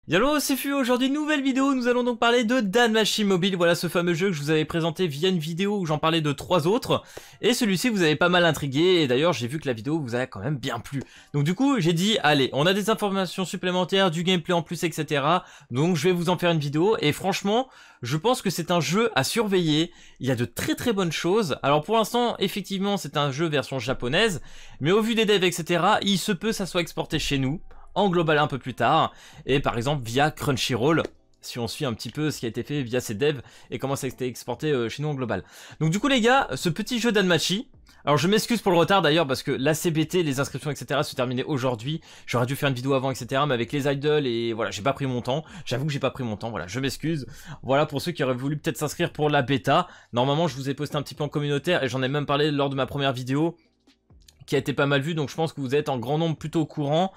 Yallo, c'est Fu, aujourd'hui nouvelle vidéo, nous allons donc parler de Danmachi Mobile, voilà ce fameux jeu que je vous avais présenté via une vidéo où j'en parlais de 3 autres, et celui-ci vous avez pas mal intrigué, et d'ailleurs j'ai vu que la vidéo vous a quand même bien plu. Donc du coup j'ai dit, allez, on a des informations supplémentaires, du gameplay en plus, etc. Donc je vais vous en faire une vidéo, et franchement, je pense que c'est un jeu à surveiller, il y a de très bonnes choses. Alors pour l'instant, effectivement c'est un jeu version japonaise, mais au vu des devs, etc., il se peut que ça soit exporté chez nous, en global un peu plus tard, et par exemple via Crunchyroll, si on suit un petit peu ce qui a été fait via ces devs et comment ça a été exporté chez nous en global. Donc du coup les gars, ce petit jeu Danmachi, alors je m'excuse pour le retard d'ailleurs parce que la CBT, les inscriptions etc se terminaient aujourd'hui, j'aurais dû faire une vidéo avant etc, mais avec les idols et voilà j'ai pas pris mon temps, j'avoue que j'ai pas pris mon temps, voilà je m'excuse. Voilà pour ceux qui auraient voulu peut-être s'inscrire pour la bêta, normalement je vous ai posté un petit peu en communautaire et j'en ai même parlé lors de ma première vidéo qui a été pas mal vue, donc je pense que vous êtes en grand nombre plutôt au courant.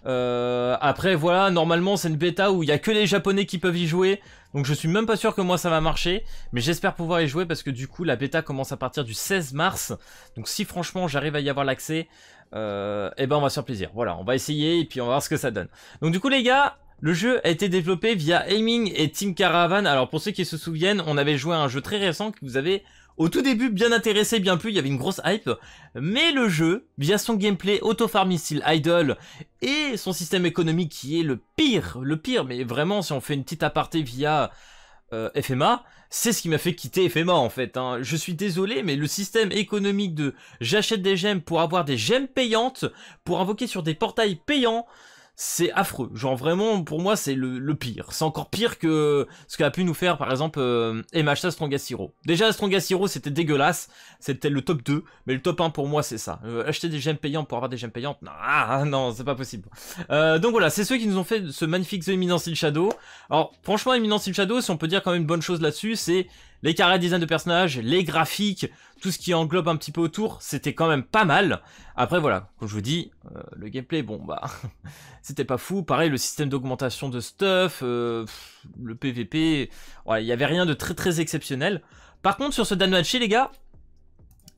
Après voilà, normalement c'est une bêta où il y a que les japonais qui peuvent y jouer, donc je suis même pas sûr que moi ça va marcher, mais j'espère pouvoir y jouer parce que du coup la bêta commence à partir du 16 mars, donc si franchement j'arrive à y avoir l'accès, et ben on va se faire plaisir, voilà, on va essayer et puis on va voir ce que ça donne. Donc du coup les gars, le jeu a été développé via Aiming et Team Caravan. Alors pour ceux qui se souviennent, on avait joué à un jeu très récent que vous avez au tout début bien intéressé, bien plu, il y avait une grosse hype, mais le jeu, via son gameplay auto-farming style idle et son système économique qui est le pire, mais vraiment si on fait une petite aparté via FMA, c'est ce qui m'a fait quitter FMA en fait, hein. Je suis désolé mais le système économique de j'achète des gemmes pour avoir des gemmes payantes, pour invoquer sur des portails payants, c'est affreux, genre vraiment pour moi c'est le pire, c'est encore pire que ce qu'a pu nous faire par exemple MHA Strongest Hero. Déjà Strongest Hero c'était dégueulasse, c'était le top 2, mais le top 1 pour moi c'est ça, acheter des gemmes payantes pour avoir des gemmes payantes, non, non c'est pas possible. Donc voilà, c'est ceux qui nous ont fait ce magnifique The Imminent Steel Shadow. Alors franchement Imminent Steel Shadow, si on peut dire quand même une bonne chose là-dessus, c'est les carrés design de personnages, les graphiques, tout ce qui englobe un petit peu autour, c'était quand même pas mal. Après voilà, comme je vous dis, le gameplay, bon bah, c'était pas fou. Pareil, le système d'augmentation de stuff, le PVP, ouais, il y avait rien de très exceptionnel. Par contre, sur ce Danmachi, les gars,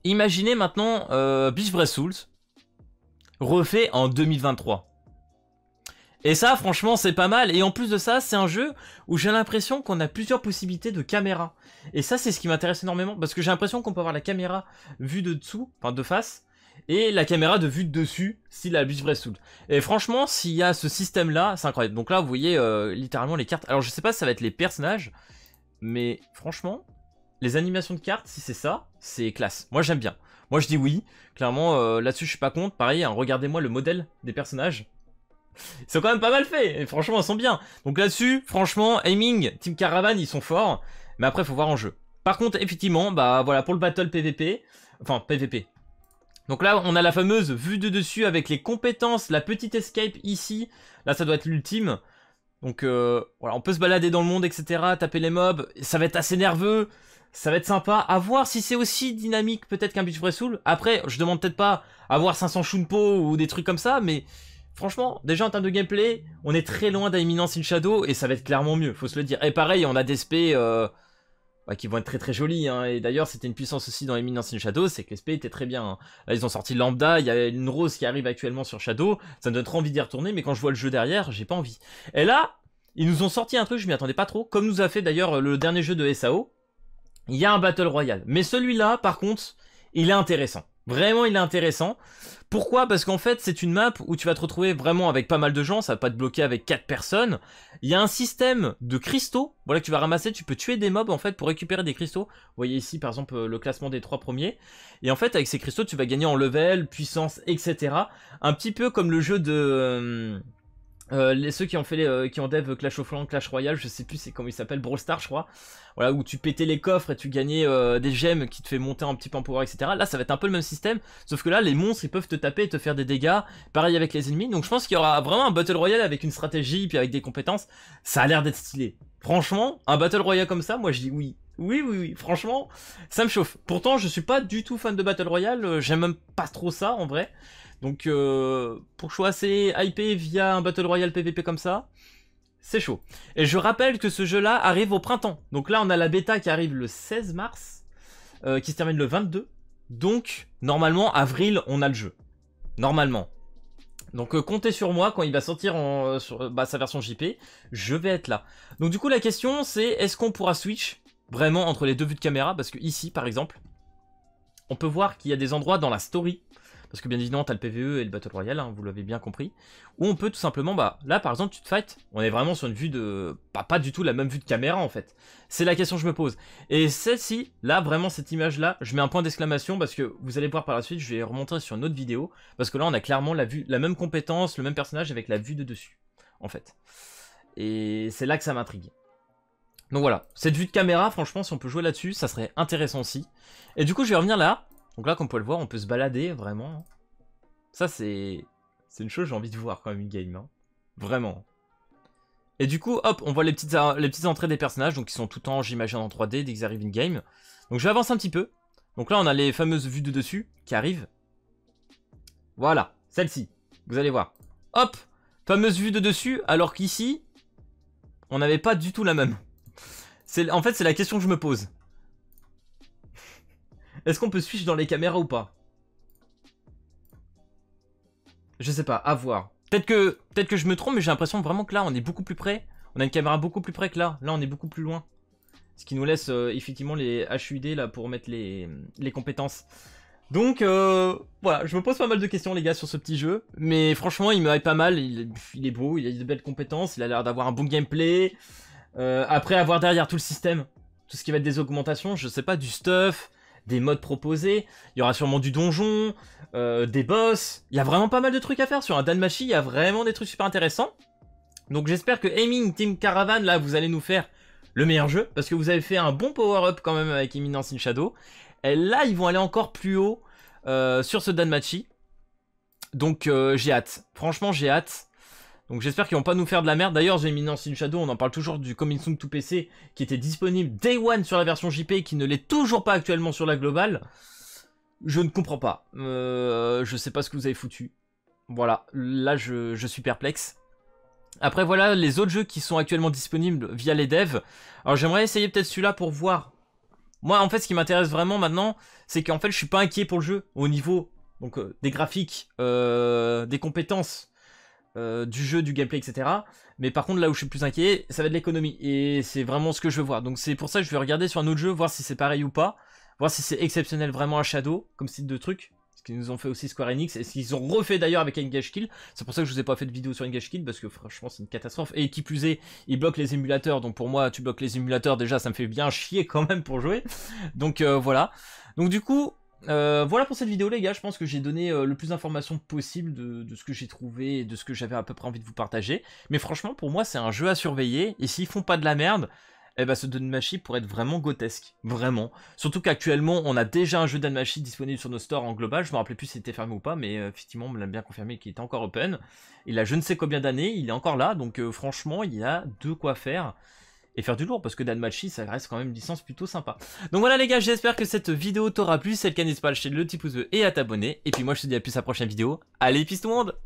imaginez maintenant Beast vs Souls, refait en 2023. Et ça, franchement, c'est pas mal. Et en plus de ça, c'est un jeu où j'ai l'impression qu'on a plusieurs possibilités de caméra. Et ça, c'est ce qui m'intéresse énormément. Parce que j'ai l'impression qu'on peut avoir la caméra vue de dessous, enfin de face, et la caméra de vue de dessus, style la Beast vs Souls. Et franchement, s'il y a ce système-là, c'est incroyable. Donc là, vous voyez littéralement les cartes. Alors, je sais pas si ça va être les personnages, mais franchement, les animations de cartes, si c'est ça, c'est classe. Moi, j'aime bien. Moi, je dis oui. Clairement, là-dessus, je suis pas contre. Pareil, hein, regardez-moi le modèle des personnages. Ils sont quand même pas mal faits, et franchement ils sont bien. Donc là-dessus, franchement, Aiming, Team Caravan, ils sont forts, mais après faut voir en jeu. Par contre, effectivement, bah voilà, pour le battle PVP, enfin PVP. Donc là, on a la fameuse vue de dessus avec les compétences, la petite escape ici. Là, ça doit être l'ultime. Donc voilà, on peut se balader dans le monde, etc., taper les mobs, ça va être assez nerveux, ça va être sympa. À voir si c'est aussi dynamique peut-être qu'un Beast vs Soul. Après, je demande peut-être pas avoir 500 Shunpo ou des trucs comme ça, mais... franchement, déjà en termes de gameplay, on est très loin d'Imminent Steel Shadow et ça va être clairement mieux, faut se le dire. Et pareil, on a des SP qui vont être très jolis, hein. Et d'ailleurs, c'était une puissance aussi dans Imminent Steel Shadow, c'est que les SP étaient très bien, hein. Là, ils ont sorti Lambda, il y a une rose qui arrive actuellement sur Shadow, ça me donne trop envie d'y retourner, mais quand je vois le jeu derrière, j'ai pas envie. Et là, ils nous ont sorti un truc, je m'y attendais pas trop, comme nous a fait d'ailleurs le dernier jeu de SAO. Il y a un Battle Royale, mais celui-là, par contre, il est intéressant. Vraiment, il est intéressant. Pourquoi? Parce qu'en fait, c'est une map où tu vas te retrouver vraiment avec pas mal de gens, ça va pas te bloquer avec 4 personnes. Il y a un système de cristaux, voilà, que tu vas ramasser, tu peux tuer des mobs en fait pour récupérer des cristaux. Vous voyez ici par exemple le classement des 3 premiers. Et en fait, avec ces cristaux, tu vas gagner en level, puissance, etc. Un petit peu comme le jeu de... ceux qui ont fait qui ont dev Clash of Clans, Clash Royale, je sais plus c'est comment il s'appelle, Brawl Stars je crois. Voilà, où tu pétais les coffres et tu gagnais des gemmes qui te fait monter un petit peu en pouvoir, etc. Là ça va être un peu le même système, sauf que là les monstres ils peuvent te taper et te faire des dégâts, pareil avec les ennemis. Donc je pense qu'il y aura vraiment un Battle Royale avec une stratégie puis avec des compétences, ça a l'air d'être stylé. Franchement, un Battle Royale comme ça, moi je dis oui. Oui, franchement, ça me chauffe. Pourtant je suis pas du tout fan de Battle Royale, j'aime même pas trop ça en vrai. Donc pour que je sois assez hypé via un Battle Royale PVP comme ça, c'est chaud. Et je rappelle que ce jeu-là arrive au printemps. Donc là, on a la bêta qui arrive le 16 mars, qui se termine le 22. Donc, normalement, avril, on a le jeu. Normalement. Donc comptez sur moi, quand il va sortir sur sa version JP, je vais être là. Donc du coup la question c'est, est-ce qu'on pourra switch vraiment entre les deux vues de caméra? Parce que ici par exemple, on peut voir qu'il y a des endroits dans la story, parce que bien évidemment t'as le PvE et le Battle Royale, hein, vous l'avez bien compris, où on peut tout simplement, là par exemple tu te fight, on est vraiment sur une vue de... pas du tout la même vue de caméra en fait. C'est la question que je me pose. Et celle-ci, là vraiment cette image là, je mets un point d'exclamation parce que vous allez voir par la suite, je vais remontrer sur une autre vidéo, parce que là on a clairement la même compétence, le même personnage avec la vue de dessus, en fait. Et c'est là que ça m'intrigue. Donc voilà, cette vue de caméra, franchement si on peut jouer là-dessus, ça serait intéressant aussi. Et du coup je vais revenir là. Donc là, comme vous pouvez le voir, on peut se balader, vraiment. Ça, c'est une chose que j'ai envie de voir quand même, une game. Hein. Vraiment. Et du coup, hop, on voit les petites entrées des personnages, donc qui sont tout le temps, j'imagine, en 3D dès qu'ils arrivent in game. Donc je vais avancer un petit peu. Donc là, on a les fameuses vues de dessus qui arrivent. Voilà, celle-ci. Vous allez voir. Hop, fameuse vue de dessus, alors qu'ici, on n'avait pas du tout la même. En fait, c'est la question que je me pose. Est-ce qu'on peut switch dans les caméras ou pas? Je sais pas, à voir. Peut-être que je me trompe, mais j'ai l'impression vraiment que là, on est beaucoup plus près. On a une caméra beaucoup plus près que là. Là, on est beaucoup plus loin. Ce qui nous laisse effectivement les HUD là pour mettre les compétences. Donc, voilà, je me pose pas mal de questions, les gars, sur ce petit jeu. Mais franchement, il me hype pas mal. Il est beau, il a de belles compétences. Il a l'air d'avoir un bon gameplay. Après, avoir derrière tout le système, tout ce qui va être des augmentations, je sais pas, du stuff, des modes proposés, il y aura sûrement du donjon, des boss, il y a vraiment pas mal de trucs à faire sur un Danmachi, il y a vraiment des trucs super intéressants. Donc j'espère que Aiming Team Caravan, là, vous allez nous faire le meilleur jeu, parce que vous avez fait un bon power-up quand même avec Eminence in Shadow. Et là, ils vont aller encore plus haut sur ce Danmachi. Donc j'ai hâte, franchement j'ai hâte. Donc j'espère qu'ils vont pas nous faire de la merde. D'ailleurs, The Eminence in Shadow, on en parle toujours du Coming Soon to PC qui était disponible Day One sur la version JP et qui ne l'est toujours pas actuellement sur la globale. Je ne comprends pas. Je sais pas ce que vous avez foutu. Voilà, là je suis perplexe. Après voilà les autres jeux qui sont actuellement disponibles via les devs. Alors j'aimerais essayer peut-être celui-là pour voir. Moi en fait ce qui m'intéresse vraiment maintenant, c'est qu'en fait je suis pas inquiet pour le jeu au niveau donc, des graphiques, des compétences. Du jeu, du gameplay, etc. Mais par contre, là où je suis plus inquiet, ça va être l'économie. Et c'est vraiment ce que je veux voir. Donc c'est pour ça que je vais regarder sur un autre jeu, voir si c'est pareil ou pas. Voir si c'est exceptionnel vraiment à Shadow, comme style de truc. Ce qu'ils nous ont fait aussi Square Enix. Et ce qu'ils ont refait d'ailleurs avec Engage Kill. C'est pour ça que je vous ai pas fait de vidéo sur Engage Kill, parce que franchement c'est une catastrophe. Et qui plus est, ils bloquent les émulateurs. Donc pour moi, tu bloques les émulateurs, déjà ça me fait bien chier quand même pour jouer. Donc voilà. Donc du coup... voilà pour cette vidéo les gars, je pense que j'ai donné le plus d'informations possible de ce que j'ai trouvé et de ce que j'avais à peu près envie de vous partager. Mais franchement pour moi c'est un jeu à surveiller et s'ils font pas de la merde, eh ben ce Danmachi pourrait être vraiment grotesque, vraiment. Surtout qu'actuellement on a déjà un jeu Danmachi disponible sur nos stores en global, je me rappelais plus s'il était fermé ou pas, mais effectivement on me l'a bien confirmé qu'il était encore open. Il a je ne sais combien d'années, il est encore là, donc franchement il y a de quoi faire. Et faire du lourd, parce que Danmachi, ça reste quand même une licence plutôt sympa. Donc voilà les gars, j'espère que cette vidéo t'aura plu. Si c'est le cas, n'hésite pas à lâcher le petit pouce bleu et à t'abonner. Et puis moi, je te dis à plus à la prochaine vidéo. Allez, peace tout le monde!